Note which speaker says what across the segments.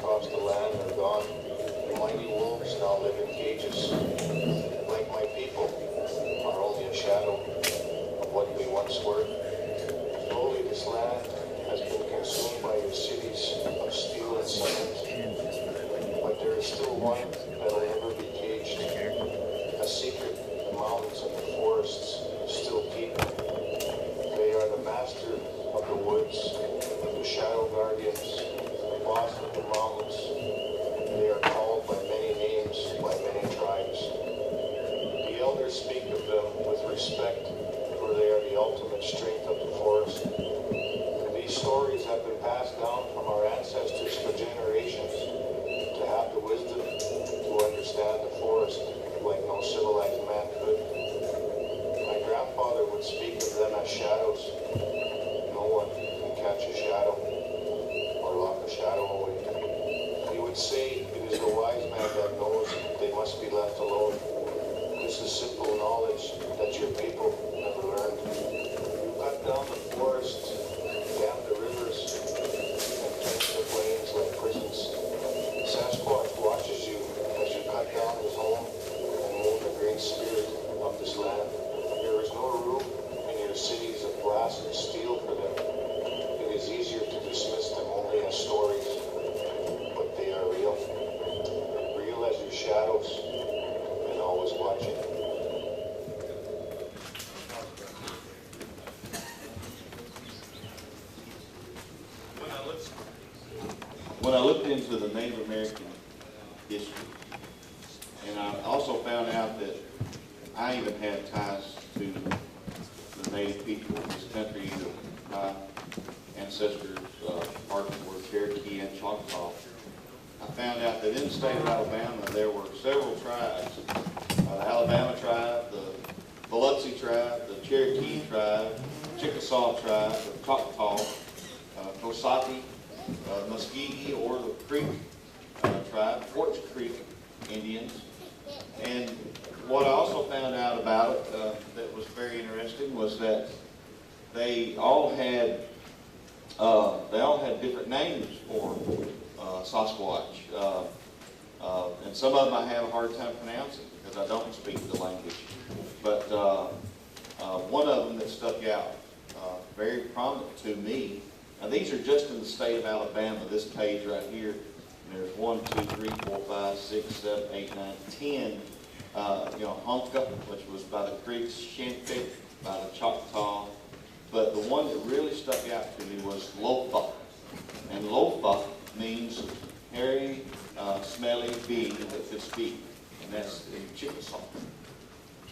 Speaker 1: across the land are gone. The mighty wolves now live in cages. Like my people, are only a shadow of what we once were. Slowly this land has been consumed by your cities of steel and cement. But there is still one that will never be caged. A secret the mountains and the forests still keep. They are the master of the woods, the shadow guardians, the boss of the mountains. They are called by many names, by many tribes. The elders speak of them with respect, for they are the ultimate strength of the forest. These stories have been passed down from our ancestors for generations. To have the wisdom to understand the forest like no civilized man could. My grandfather would speak of them as shadows. No one can catch a shadow or lock a shadow away. He would say it is the wise man that knows they must be left alone. This is simple knowledge that your people never learned. You cut down the forest, dam the rivers, and fence the plains like prisons. Sasquatch watches you as you cut down his home and move the great spirit of this land. There is no room in your cities of glass and steel for them. It is easier to dismiss them only as stories, but they are real. Real as your shadows, and always watching.
Speaker 2: When I looked into the Native American history, and I also found out that I even had ties to the Native people of this country, either my ancestors, parts were Cherokee and Choctaw. I found out that in the state of Alabama there were several tribes, the Alabama tribe, the Biloxi tribe, the Cherokee tribe, Chickasaw tribe, the Choctaw, Coxsackie, Muskegee, or the Creek tribe, Forks Creek Indians. And what I also found out about it that was very interesting was that they all had different names for Sasquatch, and some of them I have a hard time pronouncing because I don't speak the language. But one of them that stuck out very prominent to me. Now these are just in the state of Alabama. This page right here, and there's 1, 2, 3, 4, 5, 6, 7, 8, 9, 10. Honka, which was by the Creeks, Shinpik, by the Choctaw. But the one that really stuck out to me was Lofa. And Lofa means hairy, smelly being that could speak. And that's in Chickasaw.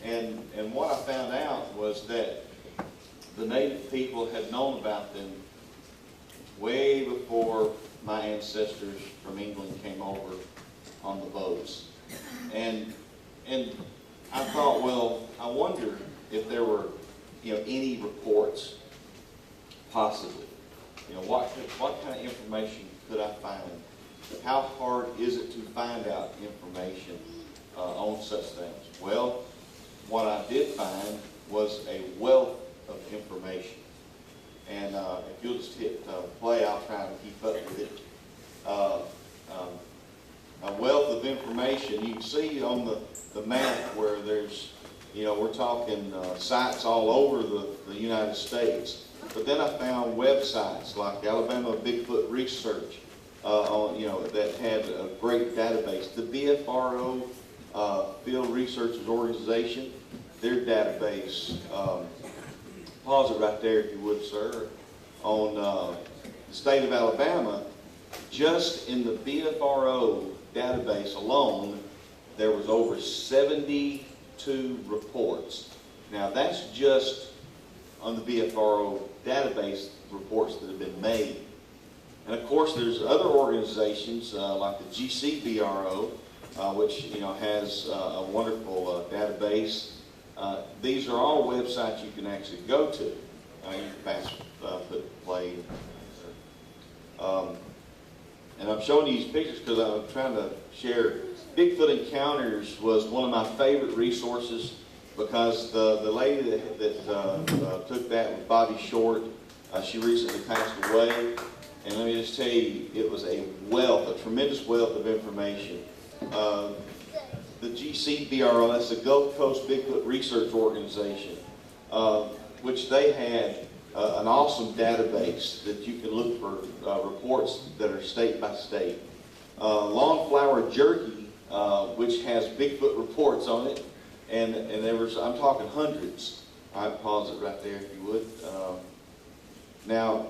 Speaker 2: And what I found out was that the Native people had known about them way before my ancestors from England came over on the boats. And I thought, well, I wonder if there were, any reports, possibly. What kind of information could I find? How hard is it to find out information on such things? Well, what I did find was a wealth of information. And if you'll just hit play, I'll try to keep up with it. A wealth of information. You can see on the map where there's, we're talking sites all over the United States. But then I found websites like Alabama Bigfoot Research, that had a great database. The BFRO, Field Researchers Organization, their database. Pause it right there if you would, sir. On the state of Alabama, just in the BFRO database alone, there was over 72 reports. Now that's just on the BFRO database reports that have been made. And of course there's other organizations like the GCBRO, which has a wonderful database. These are all websites you can actually go to. You can put play. And I'm showing you these pictures because I'm trying to share. Bigfoot Encounters was one of my favorite resources because the lady that took that was Bobby Short. She recently passed away. And let me just tell you, it was a tremendous wealth of information. The GCBRO, that's the Gulf Coast Bigfoot Research Organization, which they had an awesome database that you can look for reports that are state by state. Longflower Jerky, which has Bigfoot reports on it, and there was, I'm talking hundreds. I'd pause it right there if you would. Now,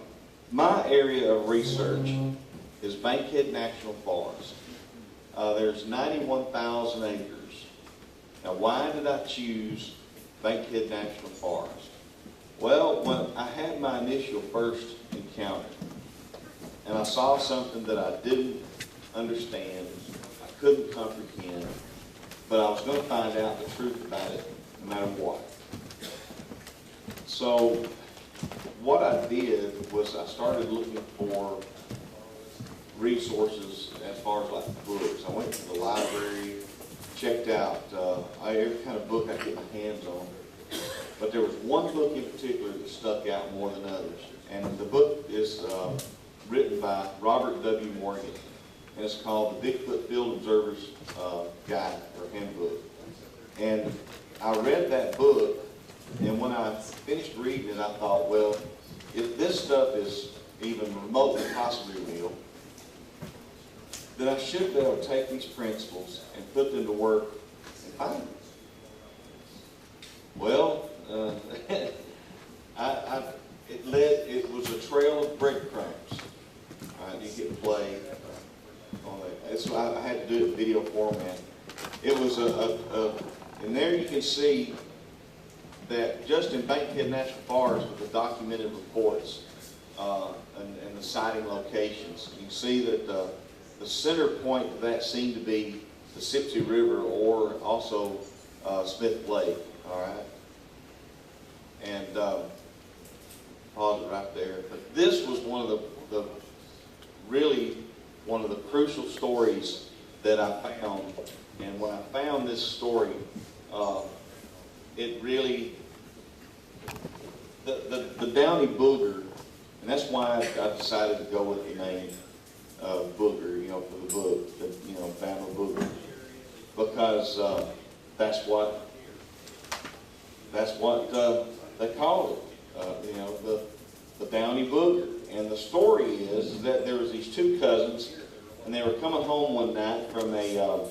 Speaker 2: my area of research is Bankhead National Forest. There's 91,000 acres. Now, why did I choose Bankhead National Forest? Well, when I had my initial first encounter, and I saw something that I didn't understand, I couldn't comprehend, but I was going to find out the truth about it no matter what. So, what I did was I started looking for resources as far as like books. I went to the library, checked out every kind of book I could get my hands on. But there was one book in particular that stuck out more than others. And the book is written by Robert W. Morgan. And it's called The Bigfoot Field Observer's Guide or Handbook. And I read that book, and when I finished reading it, I thought, well, if this stuff is even remotely possibly real, then I should be able to take these principles and put them to work and find them. Well, it was a trail of breadcrumbs. You hit play on that. So I had to do it in video format. It was and there you can see that just in Bankhead National Forest with the documented reports and the sighting locations, you can see that the center point of that seemed to be the Sipsey River or also Smith Lake. All right, and pause it right there. But this was one of the really one of the crucial stories that I found. And when I found this story, it really the Downy Booger, and that's why I decided to go with the name Booger, you know, for the book, Bama Booger, because that's what they call it, the Downy Booger. And the story is that there was these two cousins, and they were coming home one night from a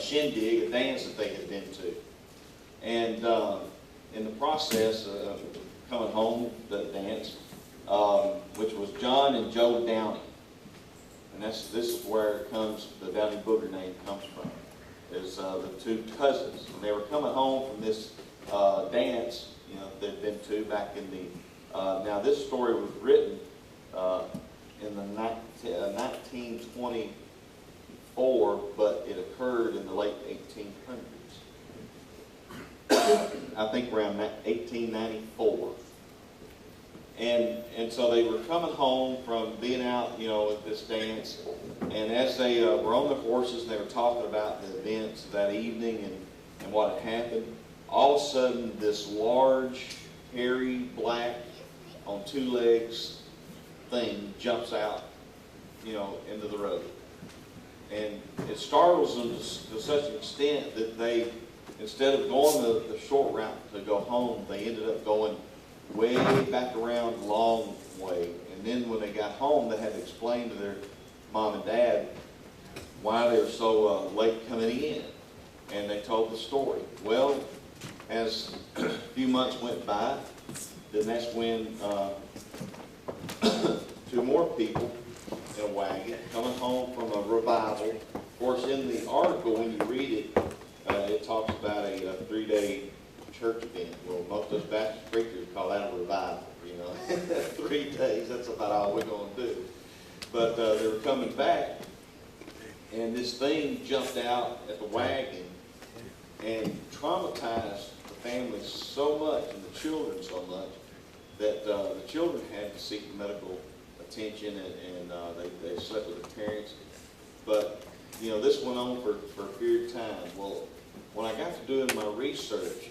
Speaker 2: shindig, a dance that they had been to, and in the process of coming home that dance, which was John and Joe Downey. And this is where the Downy Booger name comes from, is the two cousins. And they were coming home from this dance, they'd been to back in the, now this story was written in the 1924, but it occurred in the late 1800s. I think around 1894. And so they were coming home from being out, at this dance, and as they were on their horses and they were talking about the events that evening and what had happened, all of a sudden this large, hairy, black, on two legs thing jumps out, into the road. And it startles them to such an extent that they, instead of going the short route to go home, they ended up going way back around a long way. And then when they got home, they had to explain to their mom and dad why they were so late coming in. And they told the story. Well, as a few months went by, then that's when two more people in a wagon coming home from a revival. Of course, in the article, when you read it, it talks about a 3-day church event. Well, most of us Baptist preachers call that a revival, 3 days, that's about all we're going to do. But they were coming back, and this thing jumped out at the wagon and traumatized the family so much, and the children so much, that the children had to seek medical attention, and they slept with their parents. But, this went on for a period of time. Well, when I got to doing my research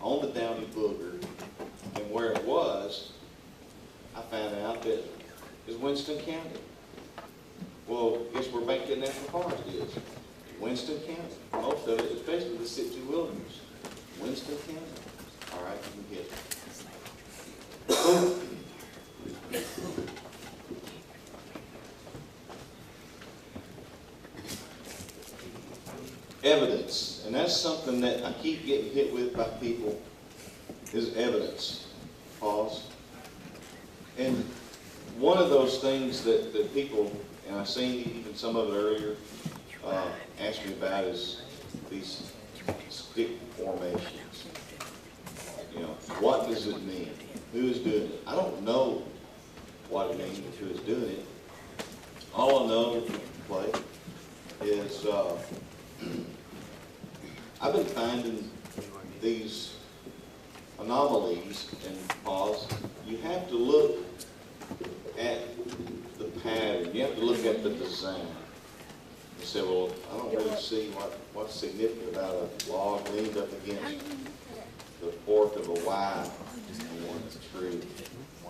Speaker 2: on the Downy Booger and where it was, I found out that is Winston County. Well, guess where Bankhead National Forest is? Winston County. Most of it, especially the Sitchi Wilderness. Winston County. All right, you can get it. Evidence, and that's something that I keep getting hit with by people, is evidence. Pause. And one of those things that people, and I've seen even some of it earlier, ask me about is these stick formations. You know, what does it mean? Who is doing it? I don't know what it means, who is doing it. All I know, Clay, is I've been finding these anomalies, and pause. You have to look at the pattern. You have to look at the design. You say, well, I don't really see what's significant about a log leaned up against the fork of a Y on a tree,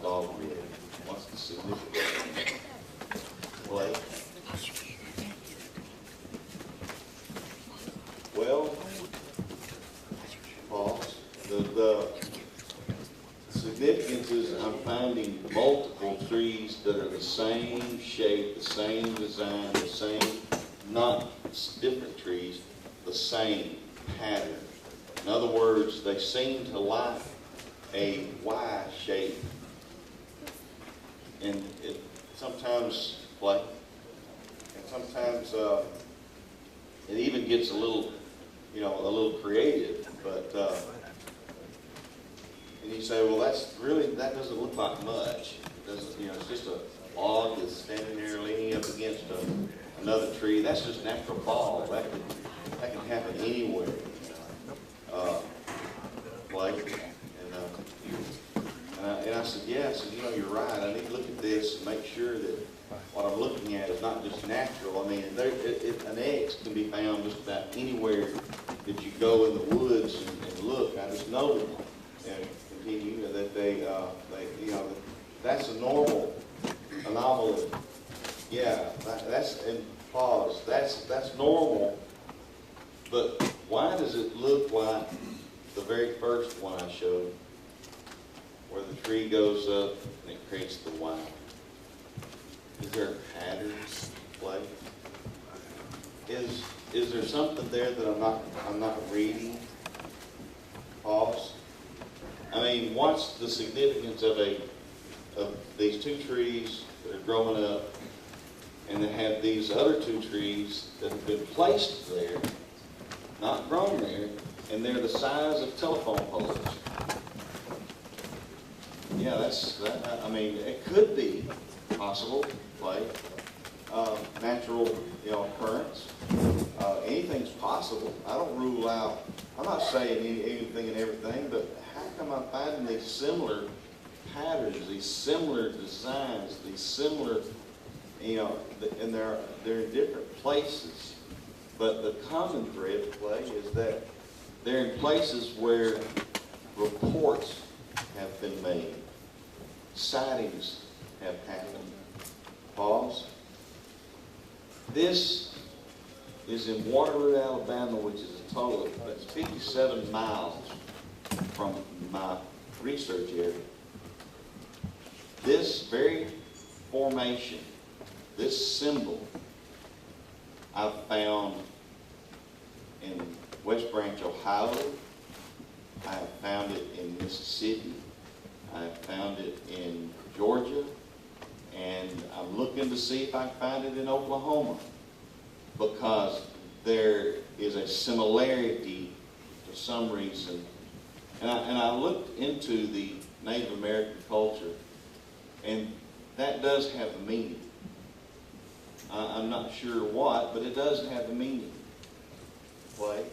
Speaker 2: dogwood. What's the significance? Well, pause. The significance is I'm finding multiple trees that are the same shape, the same design, the same, not different trees, the same pattern. In other words, they seem to like a Y shape. And it sometimes, like, and sometimes it even gets a little, a little creative. But, and you say, well, that doesn't look like much. It doesn't, it's just a log that's standing there leaning up against another tree. That's just natural fall. That can happen anywhere. And I said, yeah. I said, you're right. I need to look at this and make sure that what I'm looking at is not just natural. I mean, an X can be found just about anywhere that you go in the woods and look. I just know and continue that that's a normal anomaly. Yeah, that's in pause. That's normal. But why does it look like the very first one I showed, where the tree goes up and it creates the Y? Is there a pattern play? Is there something there that I'm not reading? Pause. I mean, what's the significance of these two trees that are growing up, and they have these other two trees that have been placed there, not grown there, and they're the size of telephone poles? Yeah, I mean, it could be possible, like natural, occurrence. Anything's possible. I don't rule out. I'm not saying anything and everything, but how come I'm finding these similar patterns, these similar designs, these similar, and they're in different places. But the common thread play is that they're in places where reports have been made, sightings have happened. Pause. This is in Waterloo, Alabama, which is a total of 57 miles from my research area. This very formation, this symbol, I've found in West Branch, Ohio. I have found it in Mississippi. I have found it in Georgia. And I'm looking to see if I can find it in Oklahoma, because there is a similarity for some reason. And I looked into the Native American culture, and that does have a meaning. I'm not sure what, but it does have a meaning. Play.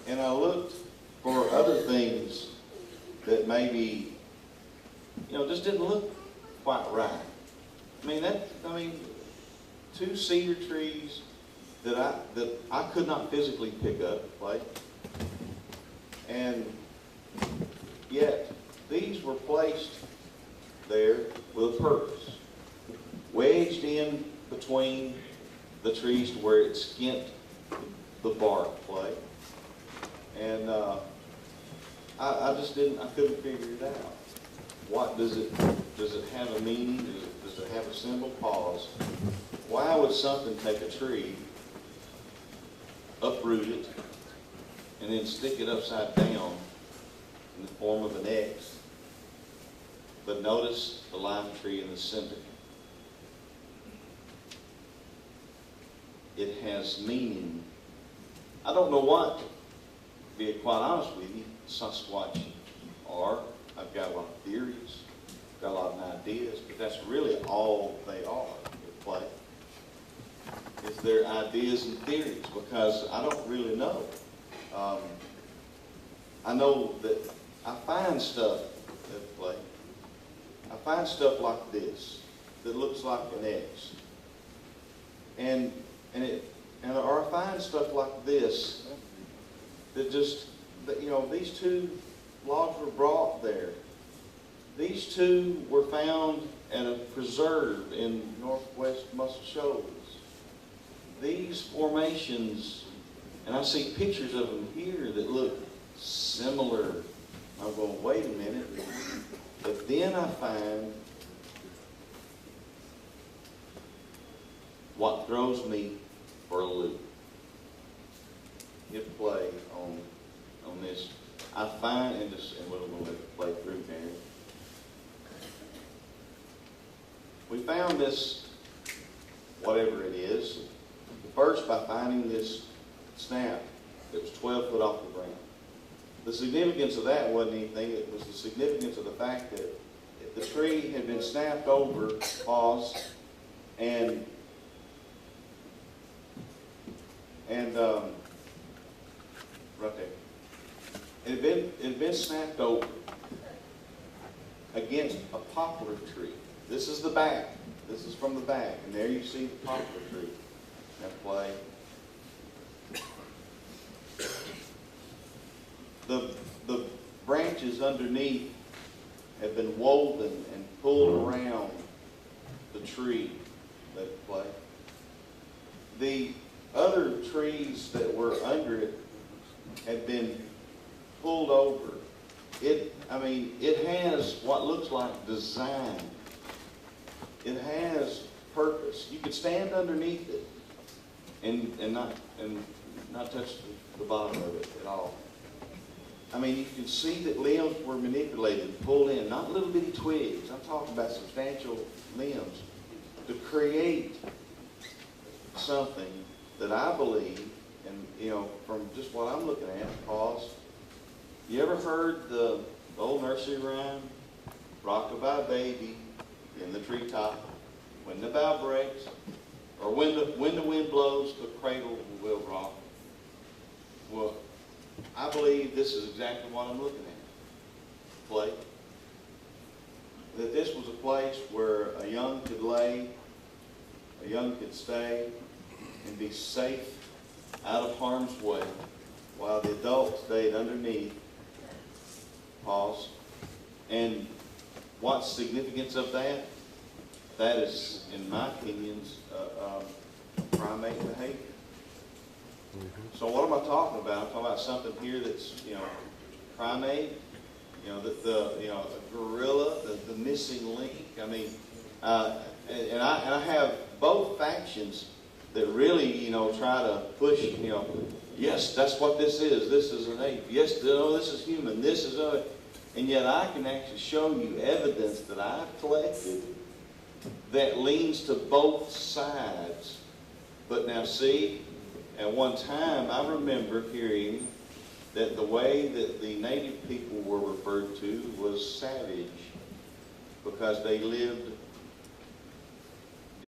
Speaker 2: And I looked for other things that maybe, just didn't look quite right. I mean, two cedar trees that I could not physically pick up, like, and yet these were placed there with a purpose. Wedged in between the trees to where it skint the bark play. And I just couldn't figure it out. What does it have a meaning? Does it have a symbol? Pause. Why would something take a tree, uproot it, and then stick it upside down in the form of an X? But notice the lime tree in the center. It has meaning. I don't know what, to be quite honest with you, Sasquatch are. I've got a lot of theories, got a lot of ideas, but that's really all they are at play. Is their ideas and theories, because I don't really know. I know that I find stuff at play. I find stuff like this that looks like an X, or I find stuff like this that just, these two logs were brought there. These two were found at a preserve in northwest Muscle Shoals. These formations, and I see pictures of them here that look similar. I'm going, wait a minute. But then I find what throws me for a loop. Hit play on this. I find, and we'll let it play through there. We found this, whatever it is, first by finding this snap that was 12 foot off the ground. The significance of that wasn't anything. It was the significance of the fact that the tree had been snapped over, pause, and right there. It had been snapped over against a poplar tree. This is the back. This is from the back. And there you see the poplar tree. Now play. The branches underneath have been woven and pulled around the tree. Let play. The other trees that were under it had been pulled over. It has what looks like design. It has purpose. You could stand underneath it and not touch the bottom of it at all. You can see that limbs were manipulated, pulled in, not little bitty twigs. I'm talking about substantial limbs to create something that I believe, and from just what I'm looking at, pause. You ever heard the old nursery rhyme, rock-a-bye baby in the treetop, when the bough breaks, or when the wind blows, the cradle will rock? Well, I believe this is exactly what I'm looking at. Play. That this was a place where a young could lay, a young could stay, and be safe out of harm's way, while the adult stayed underneath. Pause. And what's the significance of that? That is, in my opinions, primate behavior. So what am I talking about? I'm talking about something here that's, primate, a gorilla, the missing link. And I have both factions that really, try to push, yes, that's what this is. This is an ape. Yes, no, this is human. This is other. And yet I can actually show you evidence that I've collected that leans to both sides. But now see, at one time I remember hearing that the way that the native people were referred to was savage, because they lived